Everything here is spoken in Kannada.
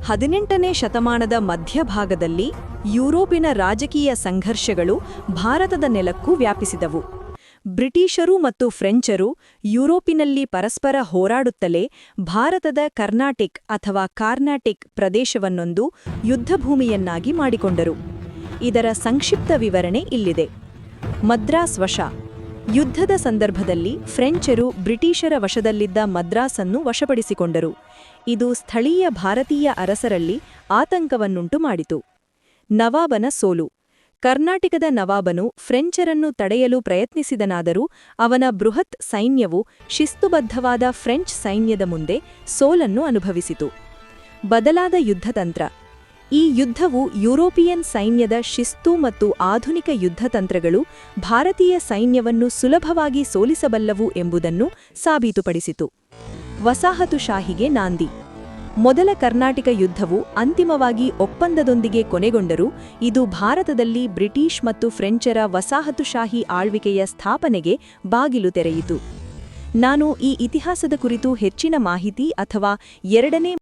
18ನೇ ಶತಮಾನದ ಮಧ್ಯಭಾಗದಲ್ಲಿ ಯುರೋಪಿನ ರಾಜಕೀಯ ಸಂಘರ್ಷಗಳು ಭಾರತದ ನೆಲಕ್ಕೂ ವ್ಯಾಪಿಸಿದವು. ಬ್ರಿಟಿಷರು ಮತ್ತು ಫ್ರೆಂಚರು ಯುರೋಪಿನಲ್ಲಿ ಪರಸ್ಪರ ಹೋರಾಡುತ್ತಲೇ ಭಾರತದ ಕರ್ನಾಟಿಕ್ ಅಥವಾ ಕಾರ್ನಾಟಿಕ್ ಪ್ರದೇಶವನ್ನೊಂದು ಯುದ್ಧಭೂಮಿಯನ್ನಾಗಿ ಮಾಡಿಕೊಂಡರು. ಇದರ ಸಂಕ್ಷಿಪ್ತ ವಿವರಣೆ ಇಲ್ಲಿದೆ. ಮದ್ರಾಸ್ ವಶ. ಯುದ್ಧದ ಸಂದರ್ಭದಲ್ಲಿ ಫ್ರೆಂಚರು ಬ್ರಿಟಿಷರ ವಶದಲ್ಲಿದ್ದ ಮದ್ರಾಸನ್ನು ವಶಪಡಿಸಿಕೊಂಡರು. ಇದು ಸ್ಥಳೀಯ ಭಾರತೀಯ ಅರಸರಲ್ಲಿ ಆತಂಕವನ್ನುಂಟು ಮಾಡಿತು. ನವಾಬನ ಸೋಲು. ಕರ್ನಾಟಕದ ನವಾಬನು ಫ್ರೆಂಚರನ್ನು ತಡೆಯಲು ಪ್ರಯತ್ನಿಸಿದನಾದರೂ ಅವನ ಬೃಹತ್ ಸೈನ್ಯವು ಶಿಸ್ತುಬದ್ಧವಾದ ಫ್ರೆಂಚ್ ಸೈನ್ಯದ ಮುಂದೆ ಸೋಲನ್ನು ಅನುಭವಿಸಿತು. ಬದಲಾದ ಯುದ್ಧತಂತ್ರ. ಈ ಯುದ್ಧವು ಯುರೋಪಿಯನ್ ಸೈನ್ಯದ ಶಿಸ್ತು ಮತ್ತು ಆಧುನಿಕ ಯುದ್ಧತಂತ್ರಗಳು ಭಾರತೀಯ ಸೈನ್ಯವನ್ನು ಸುಲಭವಾಗಿ ಸೋಲಿಸಬಲ್ಲವು ಎಂಬುದನ್ನು ಸಾಬೀತುಪಡಿಸಿತು. ವಸಾಹತುಶಾಹಿಗೆ ನಾಂದಿ. ಮೊದಲ ಕರ್ನಾಟಕ ಯುದ್ಧವು ಅಂತಿಮವಾಗಿ ಒಪ್ಪಂದದೊಂದಿಗೆ ಕೊನೆಗೊಂಡರೂ ಇದು ಭಾರತದಲ್ಲಿ ಬ್ರಿಟಿಷ್ ಮತ್ತು ಫ್ರೆಂಚರ ವಸಾಹತುಶಾಹಿ ಆಳ್ವಿಕೆಯ ಸ್ಥಾಪನೆಗೆ ಬಾಗಿಲು ತೆರೆಯಿತು. ನಾನು ಈ ಇತಿಹಾಸದ ಕುರಿತು ಹೆಚ್ಚಿನ ಮಾಹಿತಿ ಅಥವಾ ಎರಡನೇ